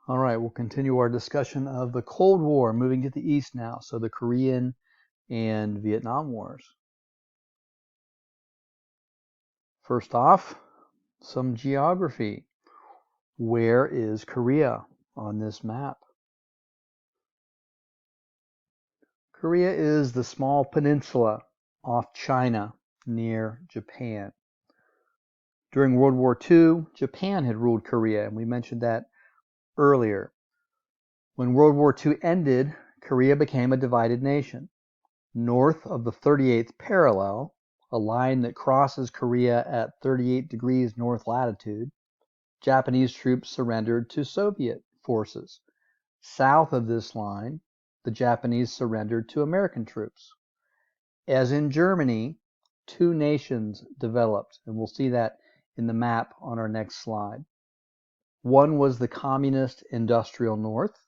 All right, we'll continue our discussion of the Cold War, moving to the east now, so the Korean and Vietnam Wars. First off, some geography. Where is Korea on this map? Korea is the small peninsula off China near Japan. During World War II, Japan had ruled Korea, and we mentioned that earlier. When World War II ended, Korea became a divided nation. North of the 38th parallel, a line that crosses Korea at 38 degrees north latitude, Japanese troops surrendered to Soviet forces. South of this line, the Japanese surrendered to American troops. As in Germany, two nations developed, and we'll see that in the map on our next slide. One was the communist industrial North,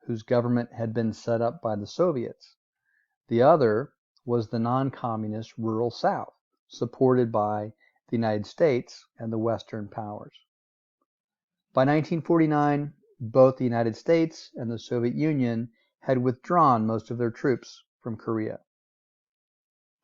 whose government had been set up by the Soviets. The other was the non-communist rural South, supported by the United States and the Western powers. By 1949, both the United States and the Soviet Union had withdrawn most of their troops from Korea.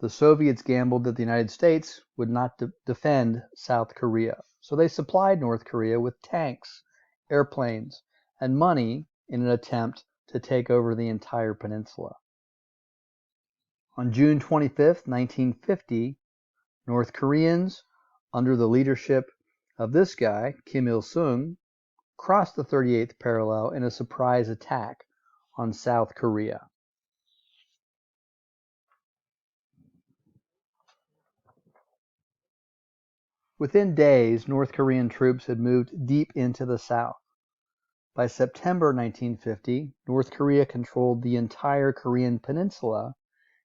The Soviets gambled that the United States would not defend South Korea, so they supplied North Korea with tanks, airplanes, and money in an attempt to take over the entire peninsula. On June 25, 1950, North Koreans, under the leadership of this guy, Kim Il-sung, crossed the 38th parallel in a surprise attack on South Korea. Within days, North Korean troops had moved deep into the South. By September 1950, North Korea controlled the entire Korean peninsula,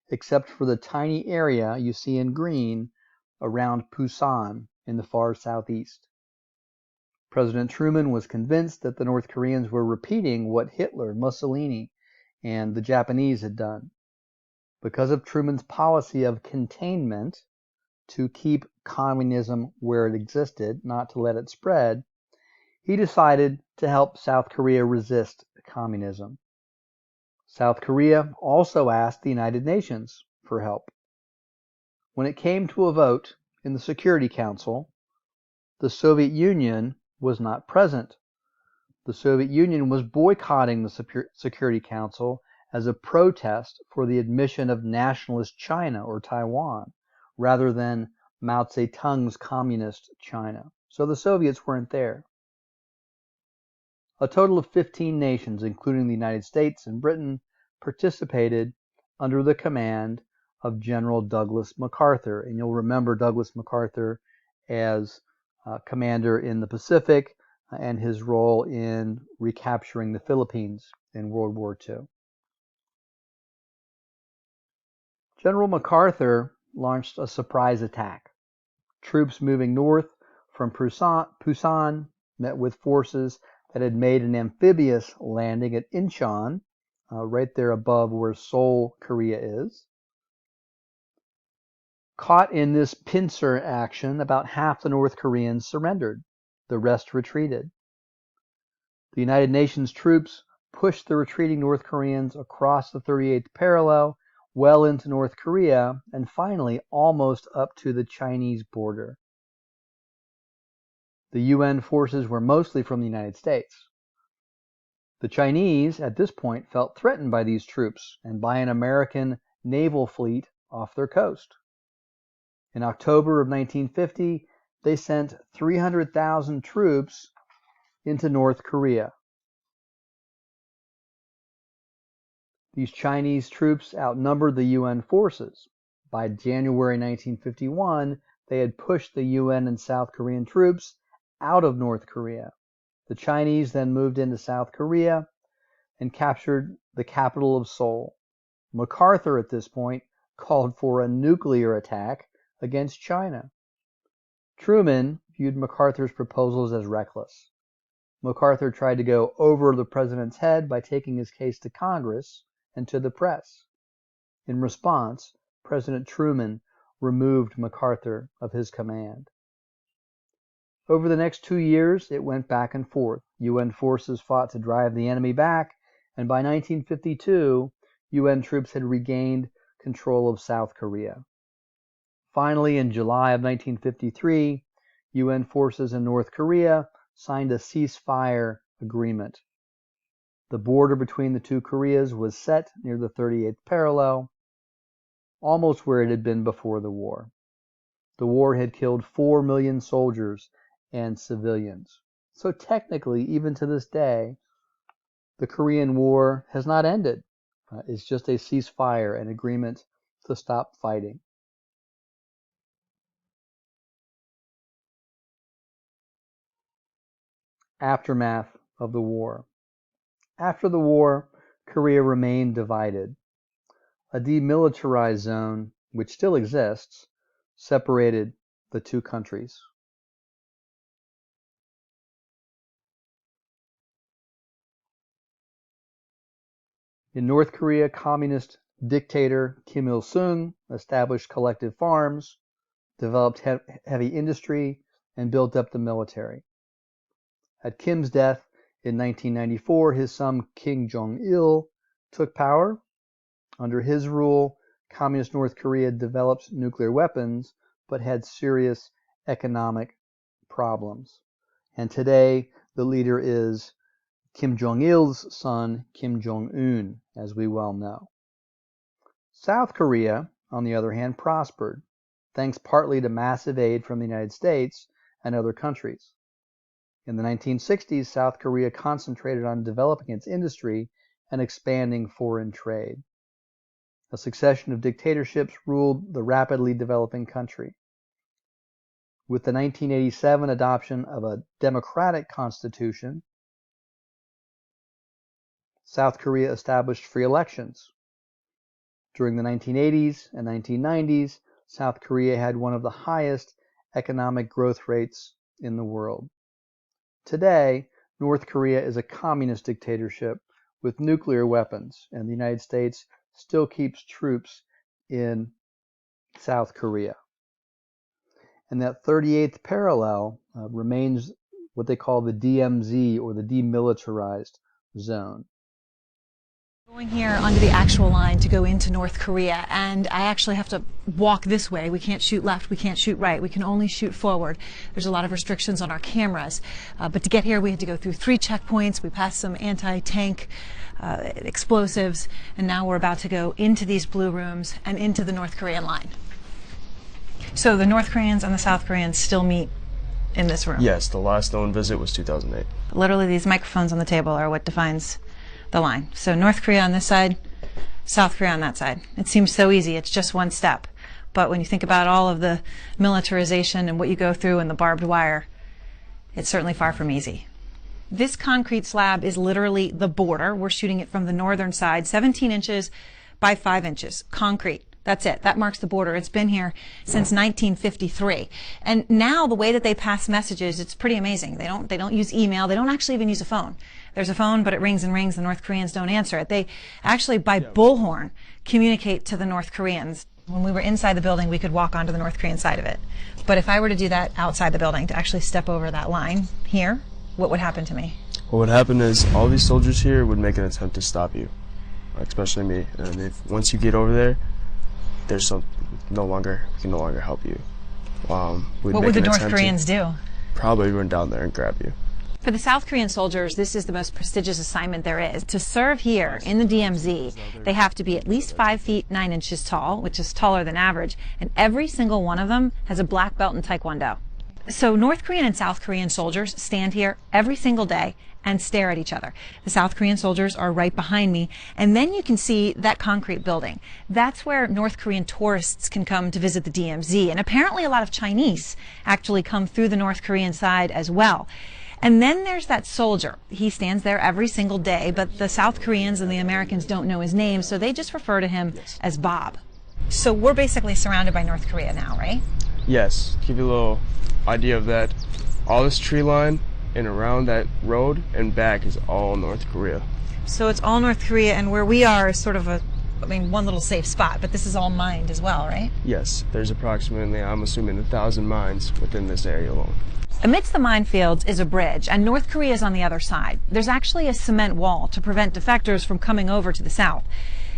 except for the tiny area you see in green around Pusan in the far southeast. President Truman was convinced that the North Koreans were repeating what Hitler, Mussolini, and the Japanese had done. Because of Truman's policy of containment, to keep communism where it existed, not to let it spread, he decided to help South Korea resist communism. South Korea also asked the United Nations for help. When it came to a vote in the Security Council, the Soviet Union was not present. The Soviet Union was boycotting the Security Council as a protest for the admission of nationalist China or Taiwan, rather than Mao Zedong's communist China. So the Soviets weren't there. A total of 15 nations, including the United States and Britain, participated under the command of General Douglas MacArthur. And you'll remember Douglas MacArthur as commander in the Pacific and his role in recapturing the Philippines in World War II. General MacArthur launched a surprise attack. Troops moving north from Pusan met with forces that had made an amphibious landing at Incheon, right there above where Seoul, Korea is. Caught in this pincer action, about half the North Koreans surrendered. The rest retreated. The United Nations troops pushed the retreating North Koreans across the 38th parallel, well into North Korea, and finally almost up to the Chinese border. The UN forces were mostly from the United States. The Chinese, at this point, felt threatened by these troops and by an American naval fleet off their coast. In October of 1950, they sent 300,000 troops into North Korea. These Chinese troops outnumbered the UN forces. By January 1951, they had pushed the UN and South Korean troops out of North Korea. The Chinese then moved into South Korea and captured the capital of Seoul. MacArthur at this point called for a nuclear attack against China. Truman viewed MacArthur's proposals as reckless. MacArthur tried to go over the president's head by taking his case to Congress and to the press. In response, President Truman removed MacArthur of his command. Over the next 2 years, it went back and forth. UN forces fought to drive the enemy back, and by 1952, UN troops had regained control of South Korea. Finally, in July of 1953, UN forces in North Korea signed a ceasefire agreement. The border between the two Koreas was set near the 38th parallel, almost where it had been before the war. The war had killed 4 million soldiers and civilians. So technically, even to this day, the Korean War has not ended. It's just a ceasefire, an agreement to stop fighting. Aftermath of the war. After the war, Korea remained divided. A demilitarized zone, which still exists, separated the two countries. In North Korea, communist dictator Kim Il-sung established collective farms, developed heavy industry, and built up the military. At Kim's death in 1994, his son Kim Jong-il took power. Under his rule, communist North Korea developed nuclear weapons, but had serious economic problems. And today, the leader is Kim Jong-il's son, Kim Jong-un, as we well know. South Korea, on the other hand, prospered, thanks partly to massive aid from the United States and other countries. In the 1960s, South Korea concentrated on developing its industry and expanding foreign trade. A succession of dictatorships ruled the rapidly developing country. With the 1987 adoption of a democratic constitution, South Korea established free elections. During the 1980s and 1990s, South Korea had one of the highest economic growth rates in the world. Today, North Korea is a communist dictatorship with nuclear weapons, and the United States still keeps troops in South Korea. And that 38th parallel remains what they call the DMZ, or the demilitarized zone. Going here under the actual line to go into North Korea, and I actually have to walk this way. We can't shoot left, we can't shoot right, we can only shoot forward. There's a lot of restrictions on our cameras, but to get here we had to go through 3 checkpoints. We passed some anti-tank explosives, and now we're about to go into these blue rooms and into the North Korean line. So the North Koreans and the South Koreans still meet in this room? Yes, the last known visit was 2008. Literally, these microphones on the table are what defines the line. So North Korea on this side, South Korea on that side. It seems so easy, it's just one step. But when you think about all of the militarization and what you go through and the barbed wire, it's certainly far from easy. This concrete slab is literally the border. We're shooting it from the northern side, 17 inches by 5 inches, concrete. That's it. That marks the border. It's been here since 1953. And now the way that they pass messages, it's pretty amazing. They don't use email. They don't actually even use a phone. There's a phone, but it rings and rings. The North Koreans don't answer it. They actually, by bullhorn, communicate to the North Koreans. When we were inside the building, we could walk onto the North Korean side of it. But if I were to do that outside the building, to actually step over that line here, what would happen to me? What would happen is all these soldiers here would make an attempt to stop you, especially me. And once you get over there, we can no longer help you. What would the North Koreans do? Probably run down there and grab you. For the South Korean soldiers, this is the most prestigious assignment there is. To serve here in the DMZ, they have to be at least 5 feet 9 inches tall, which is taller than average, and every single one of them has a black belt in Taekwondo. So North Korean and South Korean soldiers stand here every single day and stare at each other. The South Korean soldiers are right behind me, and then you can see that concrete building. That's where North Korean tourists can come to visit the DMZ, and apparently a lot of Chinese actually come through the North Korean side as well. And then there's that soldier. He stands there every single day, but the South Koreans and the Americans don't know his name, so they just refer to him as Bob. So we're basically surrounded by North Korea now, right? Yes. To give you a little idea of that, all this tree line and around that road and back is all North Korea. So it's all North Korea, and where we are is sort of one little safe spot, but this is all mined as well, right? Yes. There's approximately, I'm assuming, 1,000 mines within this area alone. Amidst the minefields is a bridge, and North Korea is on the other side. There's actually a cement wall to prevent defectors from coming over to the south.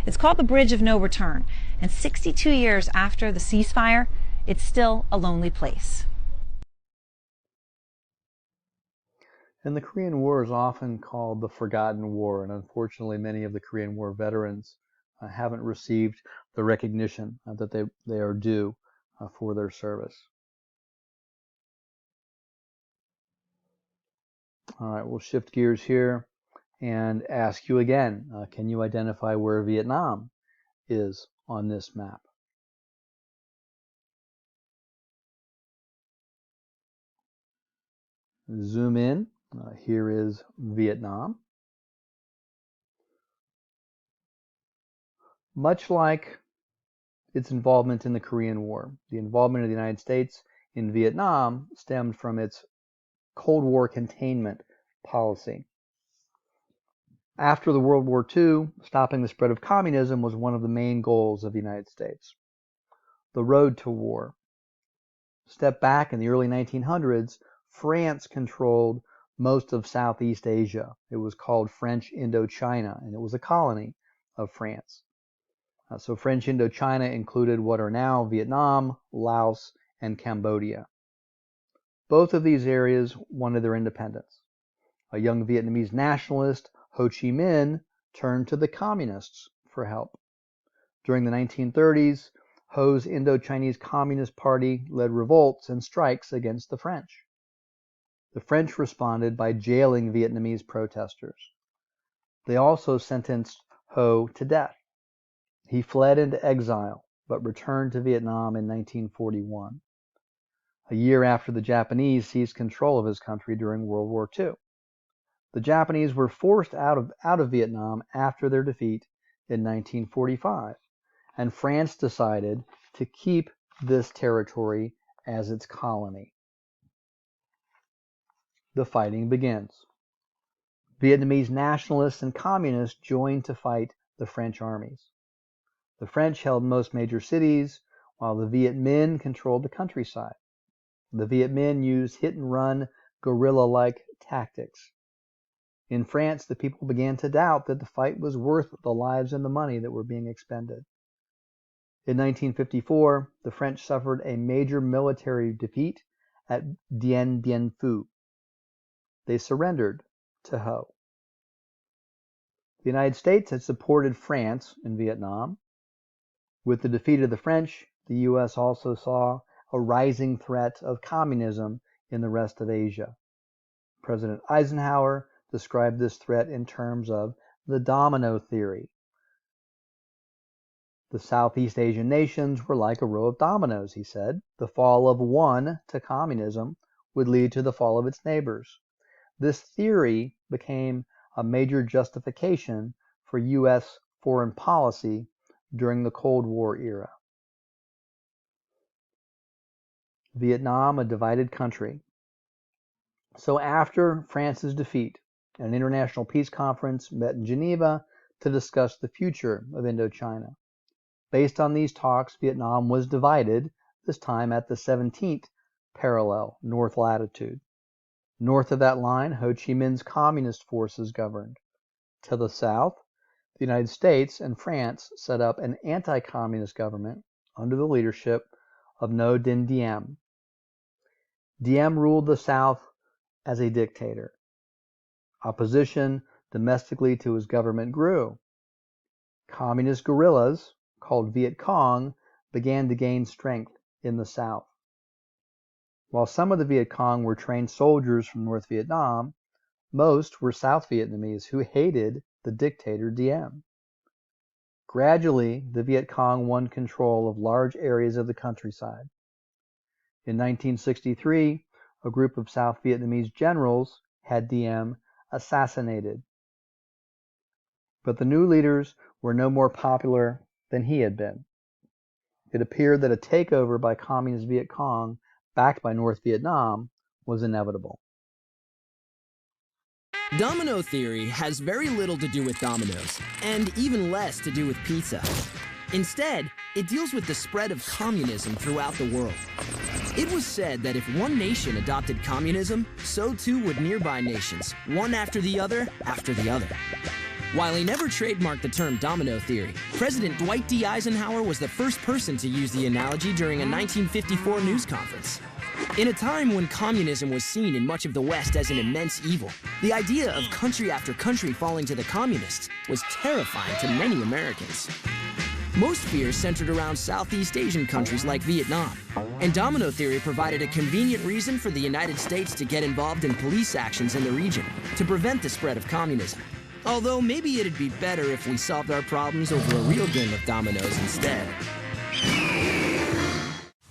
It's called the Bridge of No Return, and 62 years after the ceasefire, it's still a lonely place. And the Korean War is often called the Forgotten War, and unfortunately many of the Korean War veterans haven't received the recognition that they are due for their service. All right, we'll shift gears here and ask you again, can you identify where Vietnam is on this map? Zoom in. Here is Vietnam. Much like its involvement in the Korean War, the involvement of the United States in Vietnam stemmed from its Cold War containment policy. After the World War II, stopping the spread of communism was one of the main goals of the United States. The road to war. Step back in the early 1900s, France controlled most of Southeast Asia. It was called French Indochina, and it was a colony of France. So French Indochina included what are now Vietnam, Laos, and Cambodia. Both of these areas wanted their independence. A young Vietnamese nationalist, Ho Chi Minh, turned to the communists for help. During the 1930s, Ho's Indochinese Communist Party led revolts and strikes against the French. The French responded by jailing Vietnamese protesters. They also sentenced Ho to death. He fled into exile, but returned to Vietnam in 1941, a year after the Japanese seized control of his country during World War II. The Japanese were forced out of Vietnam after their defeat in 1945, and France decided to keep this territory as its colony. The fighting begins. Vietnamese nationalists and communists joined to fight the French armies. The French held most major cities, while the Viet Minh controlled the countryside. The Viet Minh used hit-and-run, guerrilla-like tactics. In France, the people began to doubt that the fight was worth the lives and the money that were being expended. In 1954, the French suffered a major military defeat at Dien Bien Phu. They surrendered to Ho. The United States had supported France in Vietnam. With the defeat of the French, the U.S. also saw a rising threat of communism in the rest of Asia. President Eisenhower described this threat in terms of the domino theory. The Southeast Asian nations were like a row of dominoes, he said. The fall of one to communism would lead to the fall of its neighbors. This theory became a major justification for U.S. foreign policy during the Cold War era. Vietnam, a divided country. So after France's defeat, an international peace conference met in Geneva to discuss the future of Indochina. Based on these talks, Vietnam was divided, this time at the 17th parallel, north latitude. North of that line, Ho Chi Minh's communist forces governed. To the south, the United States and France set up an anti-communist government under the leadership of Ngo Dinh Diem. Diem ruled the South as a dictator. Opposition domestically to his government grew. Communist guerrillas, called Viet Cong, began to gain strength in the South. While some of the Viet Cong were trained soldiers from North Vietnam, most were South Vietnamese who hated the dictator Diem. Gradually, the Viet Cong won control of large areas of the countryside. In 1963, a group of South Vietnamese generals had Diem assassinated. But the new leaders were no more popular than he had been. It appeared that a takeover by Communist Viet Cong, backed by North Vietnam, was inevitable. Domino theory has very little to do with dominoes, and even less to do with pizza. Instead, it deals with the spread of communism throughout the world. It was said that if one nation adopted communism, so too would nearby nations, one after the other after the other. While he never trademarked the term domino theory, President Dwight D. Eisenhower was the first person to use the analogy during a 1954 news conference. In a time when communism was seen in much of the West as an immense evil, the idea of country after country falling to the communists was terrifying to many Americans. Most fears centered around Southeast Asian countries like Vietnam, and domino theory provided a convenient reason for the United States to get involved in police actions in the region to prevent the spread of communism. Although maybe it'd be better if we solved our problems over a real game of dominoes instead.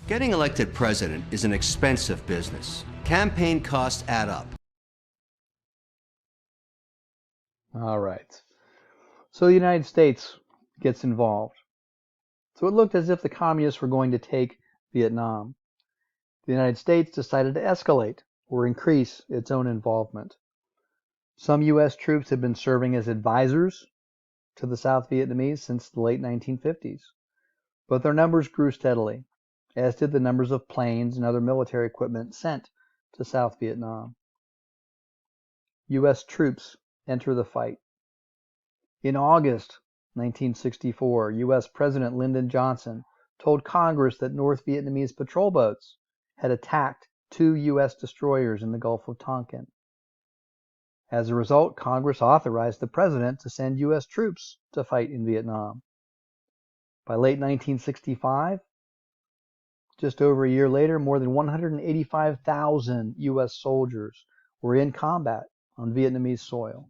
Getting elected president is an expensive business. Campaign costs add up. All right. So the United States gets involved. So it looked as if the communists were going to take Vietnam. The United States decided to escalate or increase its own involvement. Some U.S. troops had been serving as advisors to the South Vietnamese since the late 1950s, but their numbers grew steadily, as did the numbers of planes and other military equipment sent to South Vietnam. U.S. troops enter the fight. In August 1964, U.S. President Lyndon Johnson told Congress that North Vietnamese patrol boats had attacked 2 U.S. destroyers in the Gulf of Tonkin. As a result, Congress authorized the president to send U.S. troops to fight in Vietnam. By late 1965, just over a year later, more than 185,000 U.S. soldiers were in combat on Vietnamese soil.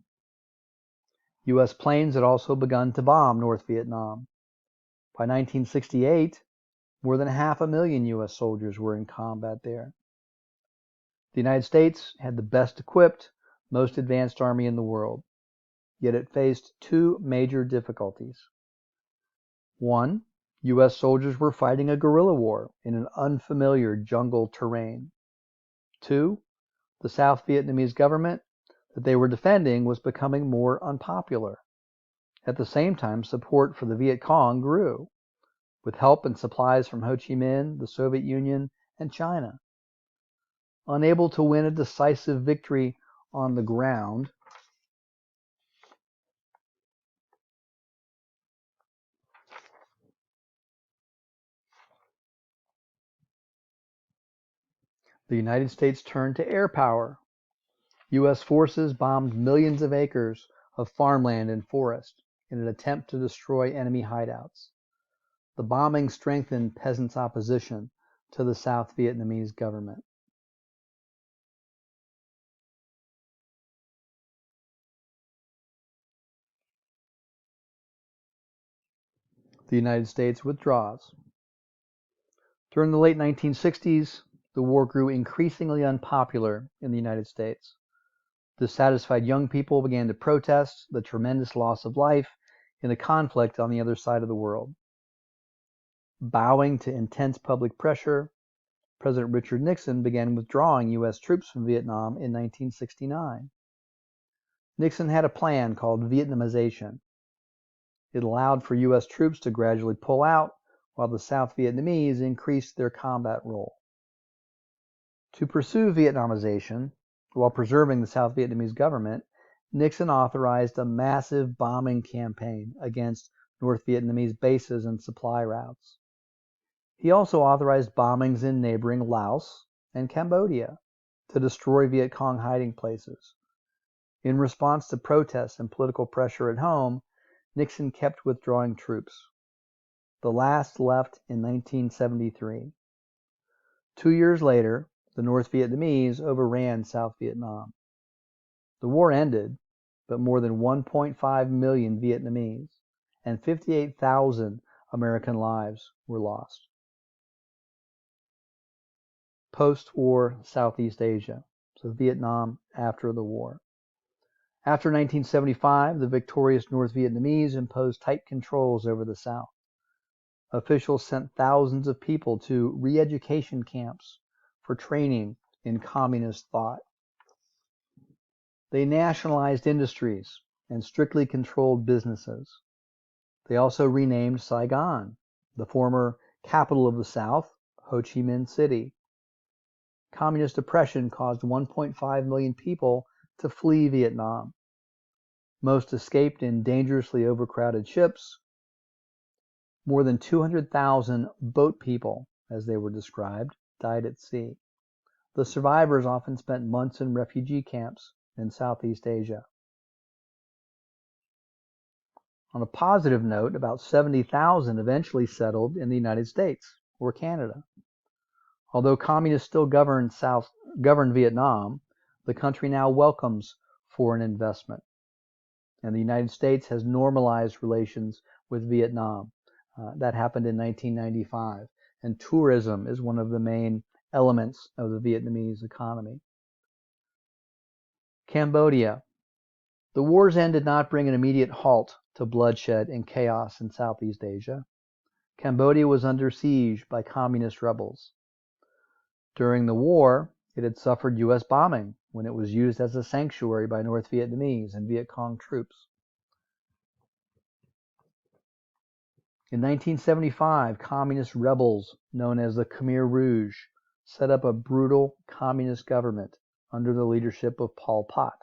U.S. planes had also begun to bomb North Vietnam. By 1968, more than 500,000 U.S. soldiers were in combat there. The United States had the best equipped, most advanced army in the world, yet it faced 2 major difficulties. 1, U.S. soldiers were fighting a guerrilla war in an unfamiliar jungle terrain. 2, the South Vietnamese government that they were defending was becoming more unpopular. At the same time, support for the Viet Cong grew, with help and supplies from Ho Chi Minh, the Soviet Union, and China. Unable to win a decisive victory on the ground, the United States turned to air power. U.S. forces bombed millions of acres of farmland and forest in an attempt to destroy enemy hideouts. The bombing strengthened peasants' opposition to the South Vietnamese government. The United States withdraws. During the late 1960s, the war grew increasingly unpopular in the United States. Dissatisfied young people began to protest the tremendous loss of life in the conflict on the other side of the world. Bowing to intense public pressure, President Richard Nixon began withdrawing U.S. troops from Vietnam in 1969. Nixon had a plan called Vietnamization. It allowed for U.S. troops to gradually pull out while the South Vietnamese increased their combat role. To pursue Vietnamization, while preserving the South Vietnamese government, Nixon authorized a massive bombing campaign against North Vietnamese bases and supply routes. He also authorized bombings in neighboring Laos and Cambodia to destroy Viet Cong hiding places. In response to protests and political pressure at home, Nixon kept withdrawing troops. The last left in 1973. 2 years later, the North Vietnamese overran South Vietnam. The war ended, but more than 1.5 million Vietnamese and 58,000 American lives were lost. Post-war Southeast Asia, so Vietnam after the war. After 1975, the victorious North Vietnamese imposed tight controls over the South. Officials sent thousands of people to re-education camps for training in communist thought. They nationalized industries and strictly controlled businesses. They also renamed Saigon, the former capital of the South, Ho Chi Minh City, communist oppression caused 1.5 million people to flee Vietnam. Most escaped in dangerously overcrowded ships. More than 200,000 boat people, as they were described, died at sea. The survivors often spent months in refugee camps in Southeast Asia. On a positive note, about 70,000 eventually settled in the United States or Canada. Although communists still govern Vietnam, the country now welcomes foreign investment. And the United States has normalized relations with Vietnam. That happened in 1995. And tourism is one of the main elements of the Vietnamese economy. Cambodia. The war's end did not bring an immediate halt to bloodshed and chaos in Southeast Asia. Cambodia was under siege by communist rebels. During the war, it had suffered U.S. bombing when it was used as a sanctuary by North Vietnamese and Viet Cong troops. In 1975, communist rebels known as the Khmer Rouge set up a brutal communist government under the leadership of Pol Pot.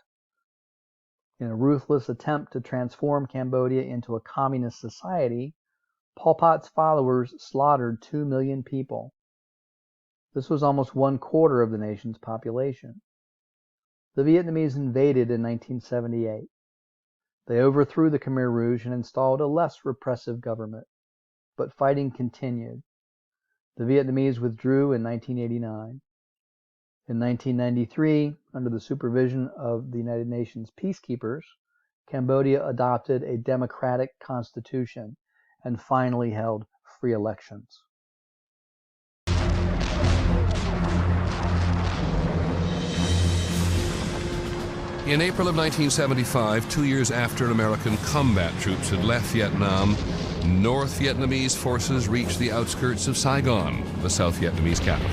In a ruthless attempt to transform Cambodia into a communist society, Pol Pot's followers slaughtered 2 million people. This was almost 1/4 of the nation's population. The Vietnamese invaded in 1978. They overthrew the Khmer Rouge and installed a less repressive government, but fighting continued. The Vietnamese withdrew in 1989. In 1993, under the supervision of the United Nations peacekeepers, Cambodia adopted a democratic constitution and finally held free elections. In April of 1975, 2 years after American combat troops had left Vietnam, North Vietnamese forces reached the outskirts of Saigon, the South Vietnamese capital.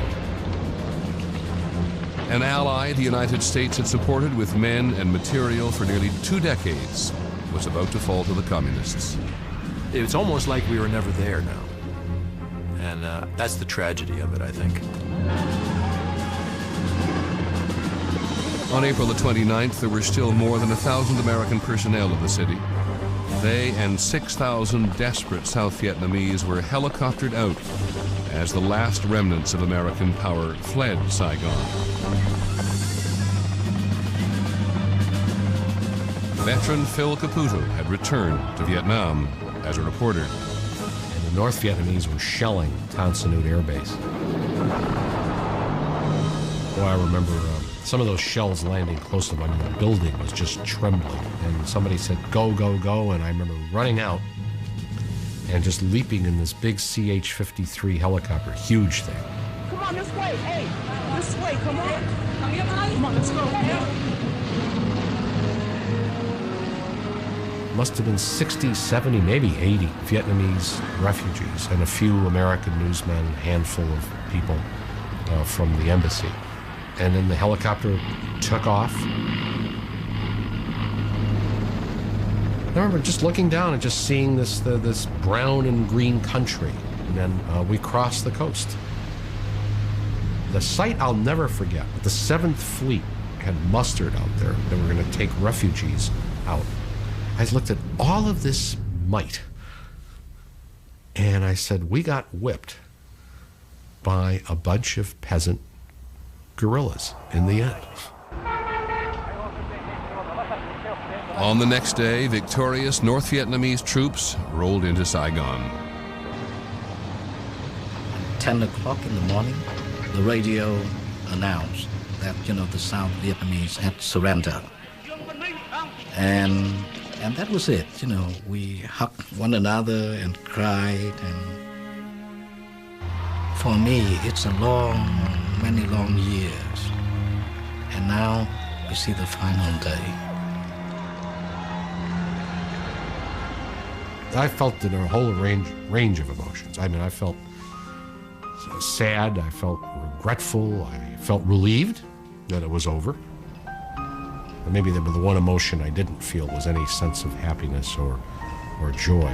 An ally the United States had supported with men and material for nearly 2 decades was about to fall to the communists. It's almost like we were never there now. And that's the tragedy of it, I think. On April the 29th, there were still more than 1,000 American personnel in the city. They and 6,000 desperate South Vietnamese were helicoptered out as the last remnants of American power fled Saigon. Veteran Phil Caputo had returned to Vietnam as a reporter. And the North Vietnamese were shelling Tan Son Nhut Air Base. Boy, I remember some of those shells landing close to me. The building was just trembling. And somebody said, "Go, go, go." And I remember running out and just leaping in this big CH-53 helicopter, huge thing. Come on, this way, hey, this way, come on. Come on, let's go. Must have been 60, 70, maybe 80 Vietnamese refugees and a few American newsmen, a handful of people from the embassy. And then the helicopter took off. I remember just looking down and just seeing this brown and green country. And then we crossed the coast. The sight I'll never forget, the 7th Fleet had mustered out there. They were going to take refugees out. I looked at all of this might, and I said, we got whipped by a bunch of peasant guerrillas in the end. On the next day, victorious North Vietnamese troops rolled into Saigon. 10 o'clock in the morning, the radio announced that, the South Vietnamese had surrendered. And that was it. We hugged one another and cried. And for me, it's many long years. And now we see the final day. I felt in a whole range of emotions. I mean, I felt sad, I felt regretful, I felt relieved that it was over. Maybe the one emotion I didn't feel was any sense of happiness or joy.